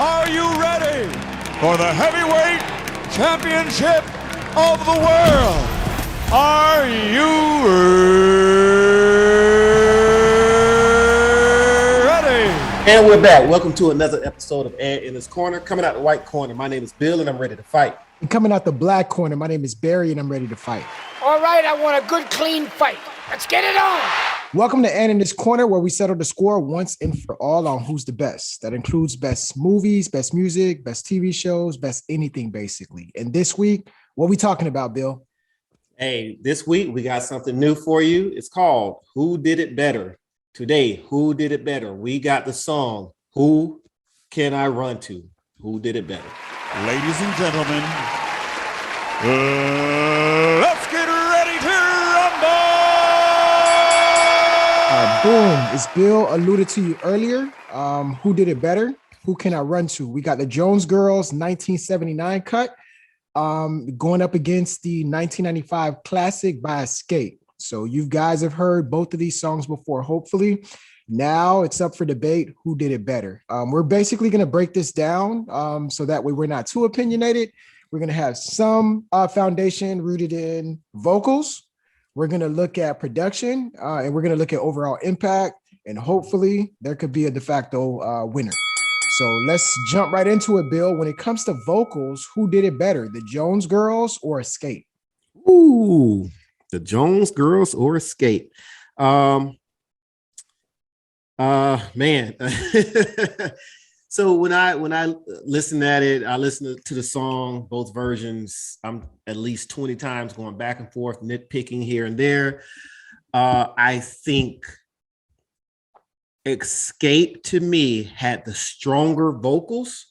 Are you ready for the heavyweight championship of the world? Are you ready? And we're back. Welcome to another episode of Ant in His Corner. Coming out the white corner, my name is Bill and I'm ready to fight. And coming out the black corner, my name is Barry and I'm ready to fight. All right, I want a good, clean fight. Let's get it on. Welcome to Ant in His Corner, where we settle the score once and for all on who's the best. That includes best movies, best music, best TV shows, best anything, basically. And this week, what are we talking about, Bill? Hey, this week we got something new for you. It's called Who Did It Better? Today, Who Did It Better? We got the song, Who Can I Run To? Who Did It Better? Ladies and gentlemen, let's get ready to rumble! Boom. As Bill alluded to you earlier, who did it better? Who can I run to? We got the Jones Girls 1979 cut going up against the 1995 classic by Xscape. So you guys have heard both of these songs before, hopefully. Now it's up for debate. Who did it better? We're basically going to break this down so that way we're not too opinionated. We're going to have some foundation rooted in vocals. We're going to look at production and we're going to look at overall impact. And hopefully there could be a de facto winner. So let's jump right into it, Bill. When it comes to vocals, who did it better? The Jones Girls or Xscape? Ooh, the Jones Girls or Xscape? Man. So when I listen at it, I listen to the song, both versions. I'm at least 20 times going back and forth, nitpicking here and there. I think Xscape to me had the stronger vocals.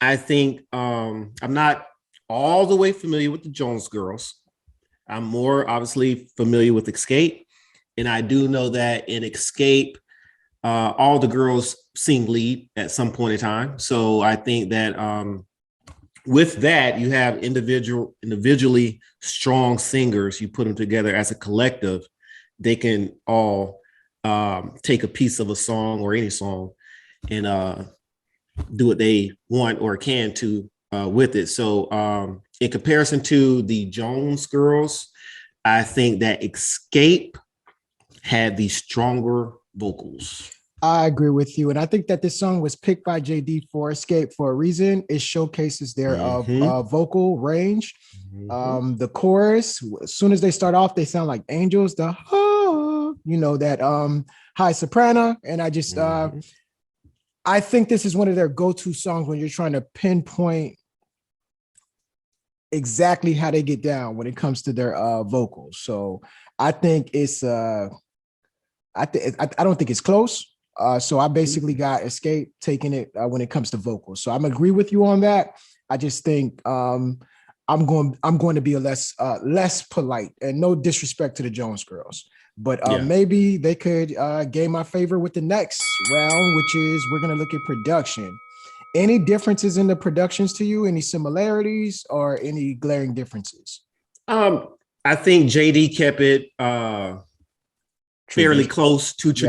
I think I'm not all the way familiar with the Jones Girls. I'm more obviously familiar with Xscape. And I do know that in Xscape, all the girls sing lead at some point in time. So I think that with that, you have individually strong singers. You put them together as a collective, they can all take a piece of a song or any song and do what they want or can to with it. So in comparison to the Jones Girls, I think that Xscape had the stronger vocals. I agree with you. And I think that this song was picked by JD for Xscape for a reason. It showcases their vocal range. The chorus, as soon as they start off, they sound like angels. The that high soprano. And I just I think this is one of their go-to songs when you're trying to pinpoint exactly how they get down when it comes to their vocals. So I think it's I don't think it's close. So I basically got Xscape taking it when it comes to vocals. So I'm agree with you on that. I just think I'm going to be a less polite, and no disrespect to the Jones Girls, but maybe they could gain my favor with the next round, which is we're going to look at production. Any differences in the productions to you? Any similarities or any glaring differences? I think JD kept it fairly close to to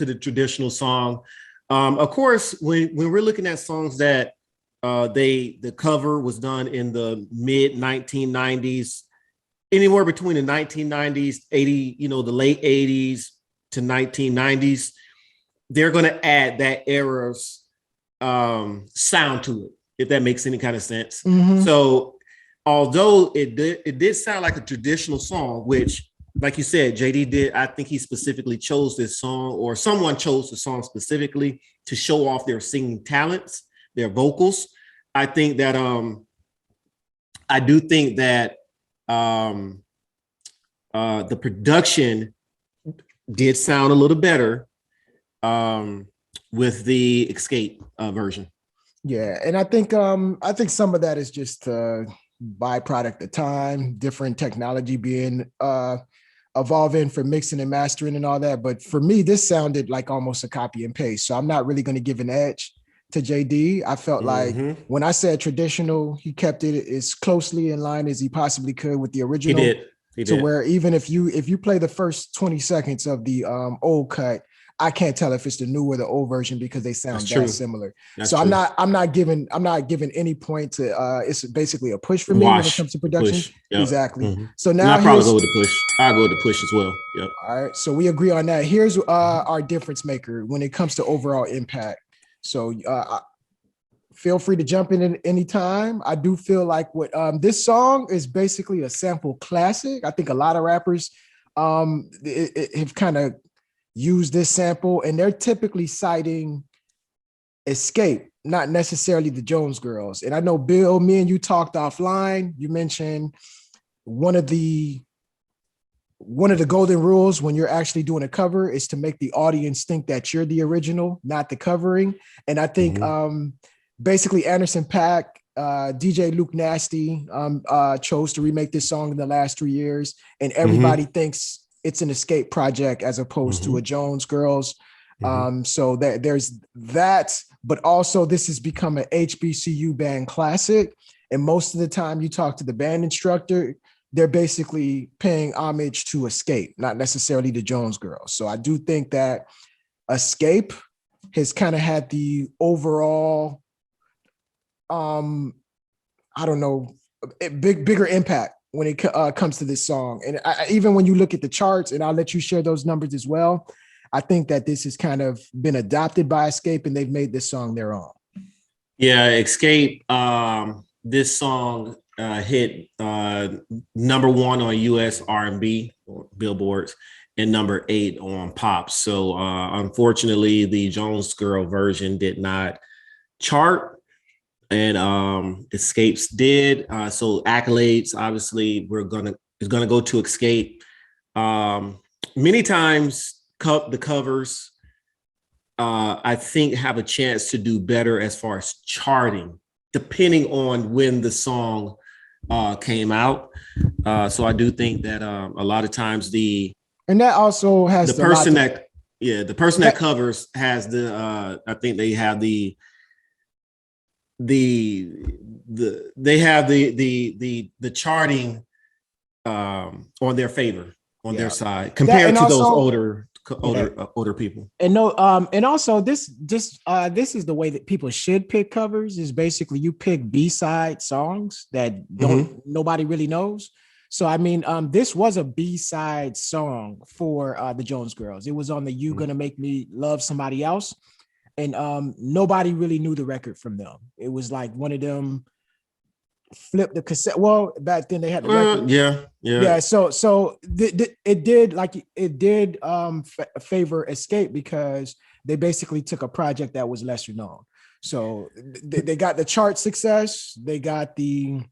the traditional song. Of course, when we're looking at songs that the cover was done in the mid 1990s, anywhere between the 1990s, the late 80s to 1990s, they're going to add that era's sound to it, if that makes any kind of sense. So although it did sound like a traditional song, which, like you said, JD did, I think he specifically chose this song, or someone chose the song specifically to show off their singing talents, their vocals. I think that I do think that the production did sound a little better with the Xscape version. Yeah, and I think some of that is just byproduct of time, different technology being evolving for mixing and mastering and all that. But for me, this sounded like almost a copy and paste. So I'm not really going to give an edge to JD. I felt like when I said traditional, he kept it as closely in line as he possibly could with the original. He did. Where even if you play the first 20 seconds of the old cut, I can't tell if it's the new or the old version because they sound that similar. That's so true. I'm not giving any point to it's basically a push for me when it comes to production. Yep. Exactly. Mm-hmm. So and now I probably go with the push. I'll go with the push as well. Yep. All right. So we agree on that. Here's our difference maker when it comes to overall impact. So feel free to jump in at any time. I do feel like what this song is basically a sample classic. I think a lot of rappers have kind of used this sample, and they're typically citing Xscape, not necessarily the Jones Girls. And I know, Bill, me and you talked offline. You mentioned one of the golden rules when you're actually doing a cover is to make the audience think that you're the original, not the covering. And I think basically Anderson .Paak, DJ Luke Nasty chose to remake this song in the last 3 years, and everybody thinks it's an Xscape project as opposed to a Jones Girls. So there's that, but also this has become an HBCU band classic. And most of the time you talk to the band instructor, they're basically paying homage to Xscape, not necessarily the Jones Girls. So I do think that Xscape has kind of had the overall, I don't know, bigger impact when it comes to this song. And even when you look at the charts, and I'll let you share those numbers as well, I think that this has kind of been adopted by Xscape and they've made this song their own. Yeah, Xscape, this song hit number 1 on US R&B billboards and number 8 on pop. So unfortunately, the Jones Girl version did not chart, and Xscape's did. So accolades, obviously, is gonna go to Xscape. Many times, the covers, I think, have a chance to do better as far as charting, depending on when the song came out. So I do think that a lot of times and that also has the person that covers has I think they have the charting on their favor, on their side compared to those older people. And and also this is the way that people should pick covers, is basically you pick B-side songs that nobody really knows. So I mean, this was a B-side song for the Jones Girls. It was on the You Gonna Make Me Love Somebody Else, and nobody really knew the record from them. It was like one of them flip the cassette. Well, back then they had the record. Yeah. So it did favor Xscape because they basically took a project that was lesser known. So they got the chart success. They got the.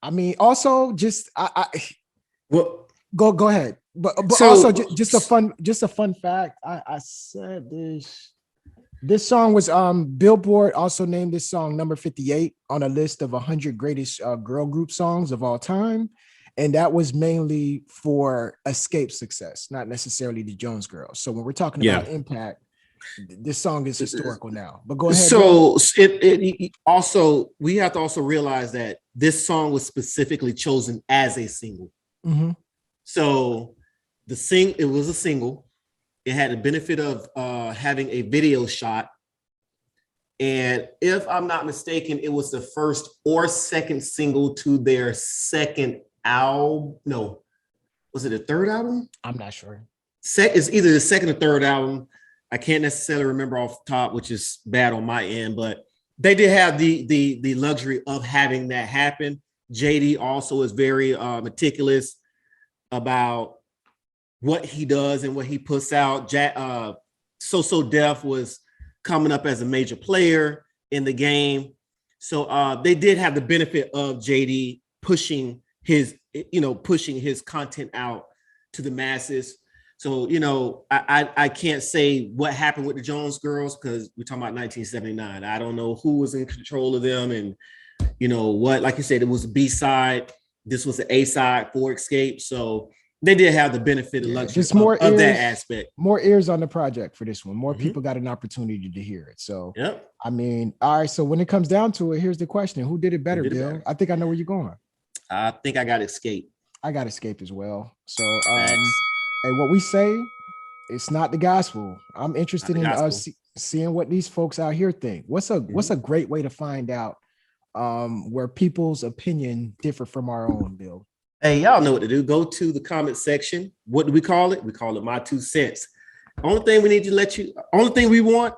I mean, also just well, go ahead. But so, also just a fun fact. I said this song was Billboard also named this song number 58 on a list of 100 greatest girl group songs of all time, and that was mainly for Xscape success, not necessarily the Jones Girls. So when we're talking about impact, this song is historical now. But go ahead. So it also, we have to also realize that this song was specifically chosen as a single. So it was a single. It had the benefit of having a video shot. And if I'm not mistaken, it was the first or second single to their second album. No, was it a third album? I'm not sure. It's either the second or third album. I can't necessarily remember off the top, which is bad on my end, but they did have the luxury of having that happen. JD also is very meticulous about what he does and what he puts out. So Def was coming up as a major player in the game. So they did have the benefit of JD pushing his content out to the masses. So, I can't say what happened with the Jones Girls because we're talking about 1979. I don't know who was in control of them and, what, like you said, it was a B-side. This was the A-side for Xscape. So they did have the benefit of luxury of that aspect. More ears on the project for this one. More people got an opportunity to hear it. So, I mean, all right. So when it comes down to it, here's the question. Who did it better, Bill? I think I know where you're going. I think I got Xscape. I got Xscape as well. So, Facts. hey, what we say, it's not the gospel. I'm interested the in gospel. seeing what these folks out here think. What's a great way to find out where people's opinion differ from our own, Bill? Hey, y'all know what to do. Go to the comment section. What do we call it? We call it my 2 cents. Only thing we need to only thing we want,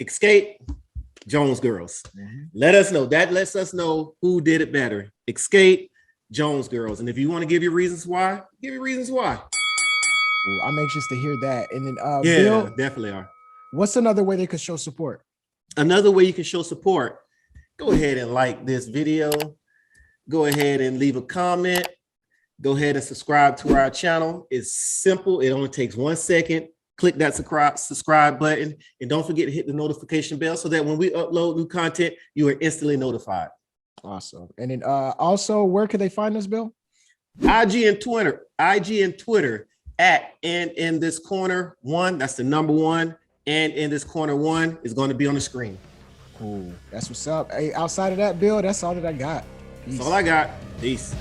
Xscape, Jones Girls. Let us know. That lets us know who did it better. Xscape, Jones Girls. And if you want to give your reasons why, give your reasons why. Ooh, I'm anxious to hear that. And then Yeah, Bill, definitely are. what's another way they could show support? Another way you can show support, go ahead and like this video. Go ahead and leave a comment. Go ahead and subscribe to our channel. It's simple. It only takes 1 second. Click that subscribe button. And don't forget to hit the notification bell so that when we upload new content, you are instantly notified. Awesome. And then also, where can they find us, Bill? IG and Twitter at and in this corner 1. That's the number 1. And in this corner 1 is going to be on the screen. Cool. That's what's up. Hey, outside of that, Bill, that's all that I got. Peace. That's all I got. Peace.